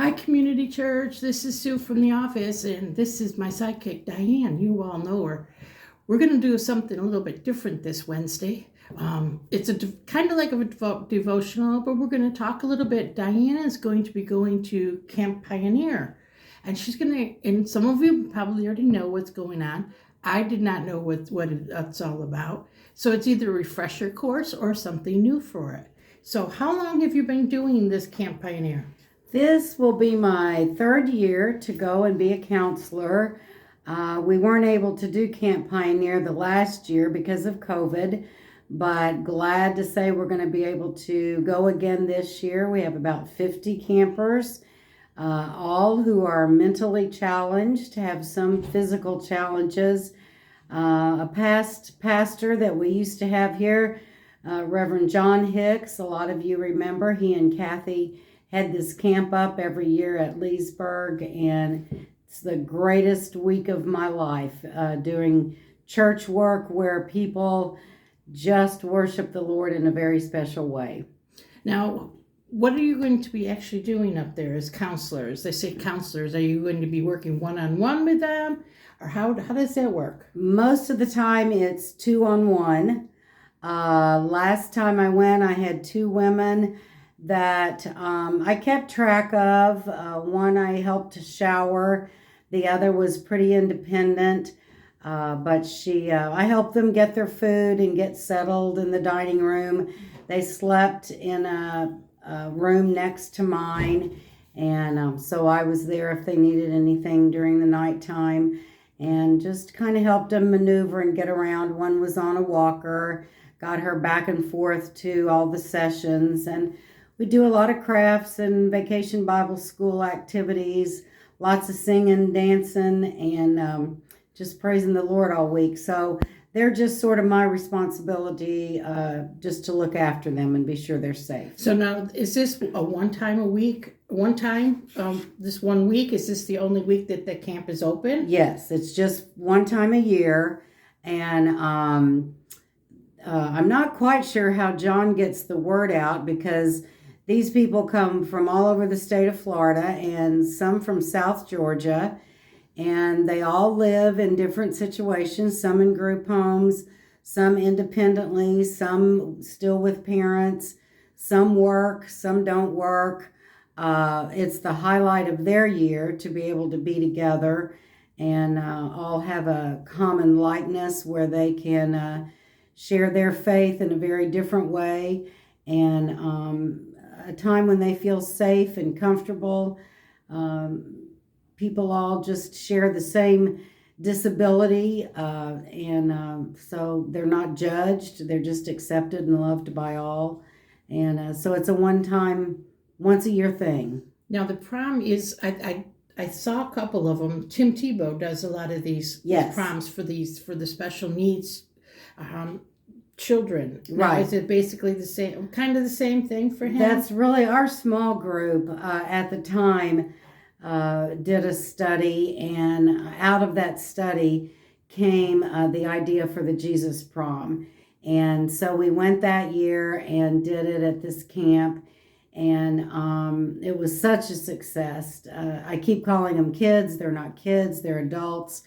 Hi, Community Church. This is Sue from the office, and this is my sidekick, Diane. You all know her. We're going to do something a little bit different this Wednesday. It's kind of like a devotional, but we're going to talk a little bit. Diane is going to be going to Camp Pioneer, and she's going to, and some of you probably already know what's going on. I did not know what it's all about. So it's either a refresher course or something new for it. So how long have you been doing this Camp Pioneer? This will be my third year to go and be a counselor. We weren't able to do Camp Pioneer the last year because of COVID, but glad to say we're going to be able to go again this year. We have about 50 campers, all who are mentally challenged, have some physical challenges. A past pastor that we used to have here, Reverend John Hicks, a lot of you remember, he and Kathy had this camp up every year at Leesburg, and it's the greatest week of my life, doing church work where people just worship the Lord in a very special way. Now, what are you going to be actually doing up there as counselors? They say counselors. Are you going to be working one-on-one with them? Or how does that work? Most of the time it's 2-on-1. Last time I went, I had 2 women that I kept track of. One I helped to shower. The other was pretty independent. But I helped them get their food and get settled in the dining room. They slept in a room next to mine. And so I was there if they needed anything during the nighttime and just kind of helped them maneuver and get around. One was on a walker, got her back and forth to all the sessions. And we do a lot of crafts and Vacation Bible School activities, lots of singing, dancing, and just praising the Lord all week. So they're just sort of my responsibility, just to look after them and be sure they're safe. So now, is this a one time a week? This 1 week? Is this the only week that the camp is open? Yes, it's just one time a year. And I'm not quite sure how John gets the word out because these people come from all over the state of Florida and some from South Georgia, and they all live in different situations, some in group homes, some independently, some still with parents, some work, some don't work. It's the highlight of their year to be able to be together and all have a common likeness where they can share their faith in a very different way, and a time when they feel safe and comfortable. People all just share the same disability, and so they're not judged. They're just accepted and loved by all. And so it's a once a year thing. Now, the prom is, I saw a couple of them. Tim Tebow does a lot of these proms for the special needs children. Now, right. Is it basically kind of the same thing for him? That's really our small group at the time did a study, and out of that study came the idea for the Jesus Prom. And so we went that year and did it at this camp, and it was such a success. I keep calling them kids. They're not kids, they're adults.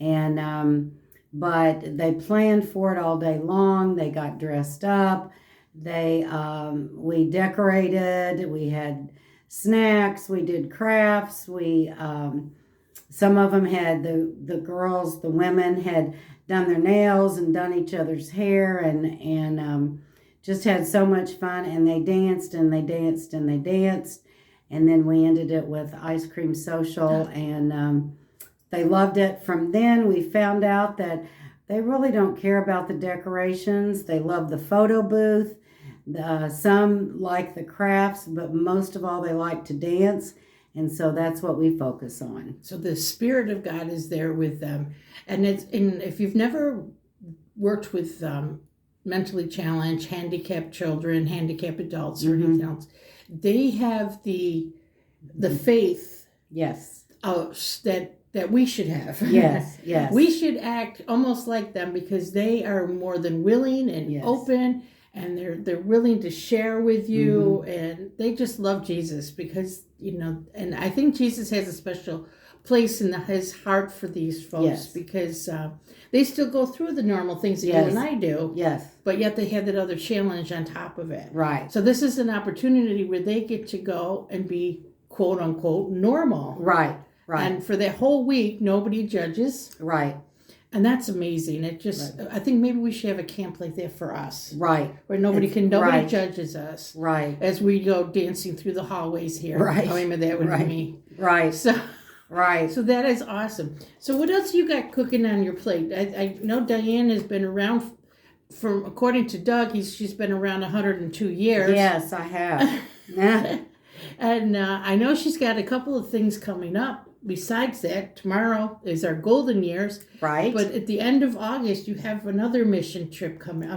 And but they planned for it all day long. They got dressed up. We decorated. We had snacks. We did crafts. Some of them had the girls, the women had done their nails and done each other's hair, and just had so much fun. And they danced and they danced and they danced, and then we ended it with ice cream social, and they loved it. From then, we found out that they really don't care about the decorations. They love the photo booth. Some like the crafts, but most of all, they like to dance. And so that's what we focus on. So the Spirit of God is there with them. And if you've never worked with mentally challenged, handicapped children, handicapped adults, or anything else, they have the faith. Yes. That we should have. Yes, yes. We should act almost like them because they are more than willing and open and they're willing to share with you, Mm-hmm. and they just love Jesus because and I think Jesus has a special place in his heart for these folks Yes. because they still go through the normal things that Yes. you and I do, Yes. but yet they have that other challenge on top of it. Right. So this is an opportunity where they get to go and be quote unquote normal. Right. Right. And for that whole week, nobody judges. Right. And that's amazing. It just, I think maybe we should have a camp like that for us. Right. Where nobody right. judges us. Right. As we go dancing through the hallways here. Right. I mean, that would Right. be me. Right. So, right. so that is awesome. So what else you got cooking on your plate? I know Diane has been around from, according to Doug, she's been around 102 years. Yes, I have. Yeah. And I know she's got a couple of things coming up. Besides that, tomorrow is our golden years. Right. But at the end of August, you have another mission trip coming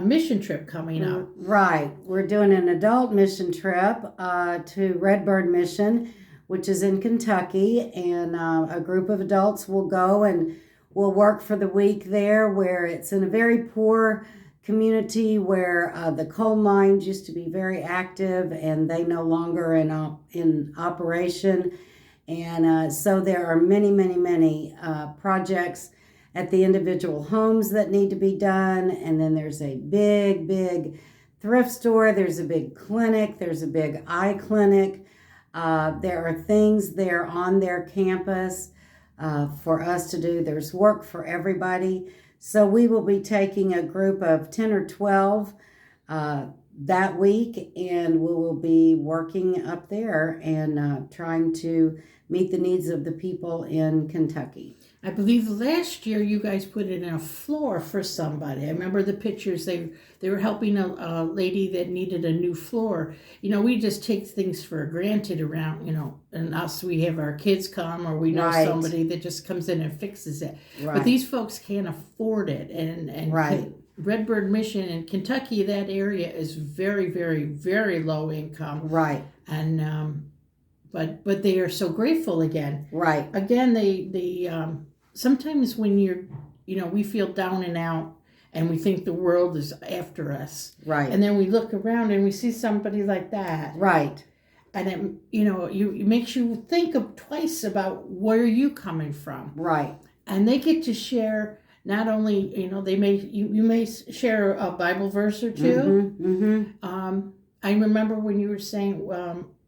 up. Right. We're doing an adult mission trip to Redbird Mission, which is in Kentucky, and a group of adults will go and will work for the week there, where it's in a very poor community where the coal mines used to be very active, and they no longer in operation. And so there are many projects at the individual homes that need to be done. And then there's a big thrift store. There's a big clinic. There's a big eye clinic. There are things there on their campus for us to do. There's work for everybody. So we will be taking a group of 10 or 12 that week, and we will be working up there and trying to meet the needs of the people in Kentucky. I believe last year you guys put in a floor for somebody. I remember the pictures. They were helping a lady that needed a new floor. We just take things for granted around, and us, we have our kids come, or we know Right. somebody that just comes in and fixes it. Right. But these folks can't afford it. And Right. Redbird Mission in Kentucky, that area is very, very, very low income. Right. And but they are so grateful again. Right. Again, they sometimes when we feel down and out and we think the world is after us. Right. And then we look around and we see somebody like that. Right. And it makes you think twice about where you coming from. Right. And they get to share not only, you may share a Bible verse or two. Mm-hmm. I remember when you were saying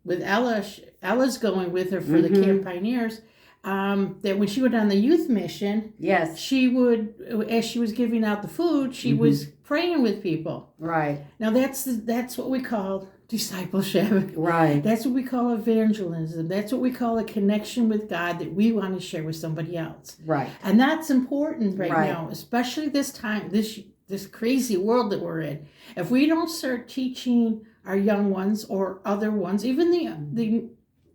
with Ella's going with her for the Camp Pioneers, that when she went on the youth mission, Yes. she would, as she was giving out the food, she was praying with people. Right. Now that's what we call discipleship. Right. That's what we call evangelism. That's what we call a connection with God that we want to share with somebody else. Right. And that's important right Right. now, especially this time, this crazy world that we're in. If we don't start teaching our young ones or other ones, even the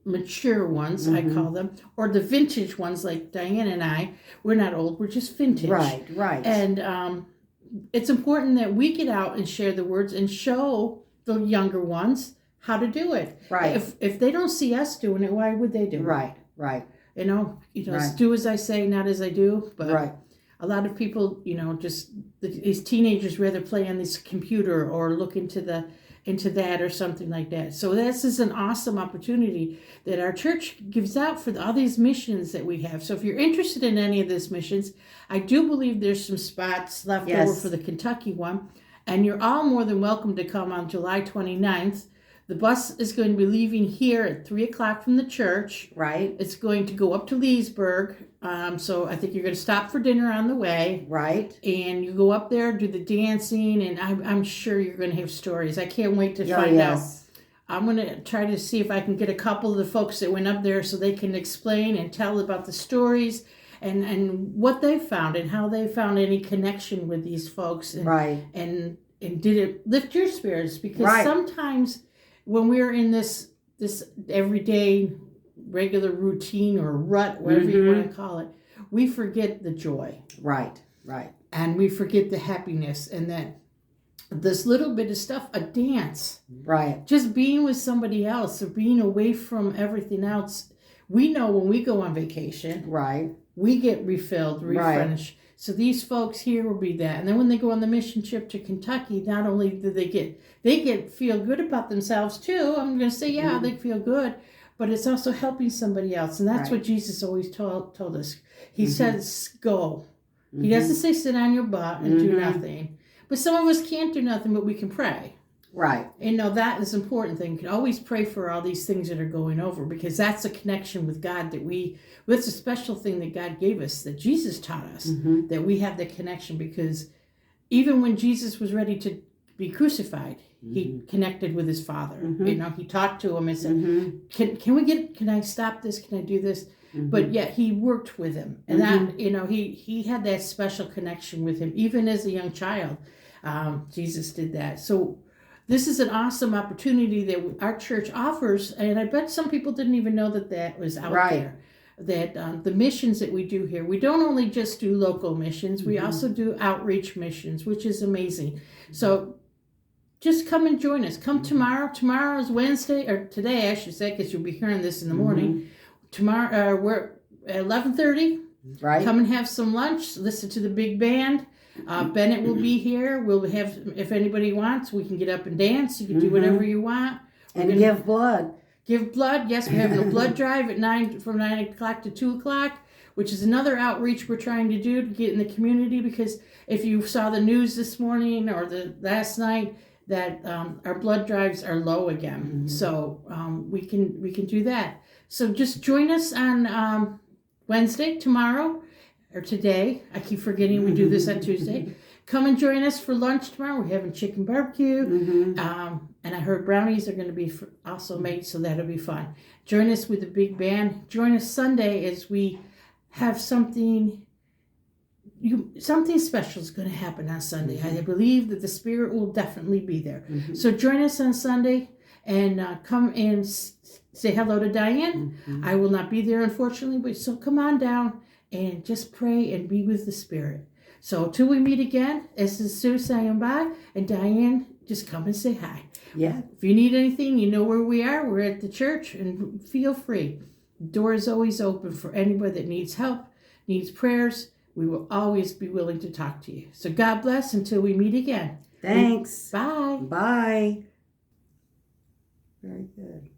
mature ones, I call them, or the vintage ones like Diane and I, we're not old, we're just vintage. Right. Right. And it's important that we get out and share the words and show the younger ones how to do it. Right. If they don't see us doing it, why would they do it? Right. Right. Right. Do as I say, not as I do. But Right. a lot of people, just these teenagers rather play on this computer or look into that or something like that. So this is an awesome opportunity that our church gives out for all these missions that we have. So if you're interested in any of these missions, I do believe there's some spots left Yes. over for the Kentucky one. And you're all more than welcome to come on July 29th. The bus is going to be leaving here at 3 o'clock from the church. Right. It's going to go up to Leesburg. So I think you're going to stop for dinner on the way. Right. And you go up there, do the dancing, and I'm sure you're going to have stories. I can't wait to find out. I'm going to try to see if I can get a couple of the folks that went up there so they can explain and tell about the stories and what they found and how they found any connection with these folks. And, Right. And did it lift your spirits? Because Right. sometimes when we're in this everyday regular routine or rut, whatever you want to call it, we forget the joy. Right. Right. And we forget the happiness, and that this little bit of stuff, a dance, Right. just being with somebody else or being away from everything else. We know when we go on vacation, Right. we get refilled, Right. replenished. So these folks here will be that. And then when they go on the mission trip to Kentucky, not only do they get feel good about themselves too. I'm going to say, yeah, they feel good, but it's also helping somebody else. And that's what Jesus always told us. He says, go. He doesn't say sit on your butt and do nothing. But some of us can't do nothing, but we can pray. Right. And that is an important thing. You can always pray for all these things that are going over, because that's a connection with God that's a special thing that God gave us, that Jesus taught us, that we have the connection, because even when Jesus was ready to be crucified, he connected with his Father. He talked to him and said, can I stop this? Can I do this? But yet he worked with him. And that, he had that special connection with him. Even as a young child, Jesus did that. So this is an awesome opportunity that our church offers, and I bet some people didn't even know that was out there. That the missions that we do here, we don't only just do local missions, we also do outreach missions, which is amazing. So just come and join us. Come tomorrow. Tomorrow is Wednesday, or today I should say, because you'll be hearing this in the morning. Tomorrow, we're at 11:30. Right. Come and have some lunch. Listen to the big band. Bennett will be here. We'll have, if anybody wants, we can get up and dance. You can do whatever you want. And give blood. Give blood. Yes, we have the blood drive at from 9 o'clock to 2 o'clock, which is another outreach we're trying to do to get in the community, because if you saw the news this morning or the last night, that our blood drives are low again. So we can do that. So just join us on Wednesday, tomorrow, or today. I keep forgetting we do this on Tuesday. Come and join us for lunch tomorrow. We're having chicken barbecue. And I heard brownies are going to be also made, so that'll be fun. Join us with the big band. Join us Sunday as we have something special is going to happen on Sunday. I believe that the Spirit will definitely be there. So join us on Sunday and come and say hello to Diane. I will not be there, unfortunately, but so come on down and just pray and be with the Spirit. So till we meet again, this is Sue saying bye, and Diane, just come and say hi. Yeah. If you need anything, you know where we are. We're at the church, and feel free. The door is always open for anybody that needs help, needs prayers. We will always be willing to talk to you. So God bless until we meet again. Thanks. Bye. Bye. Very good.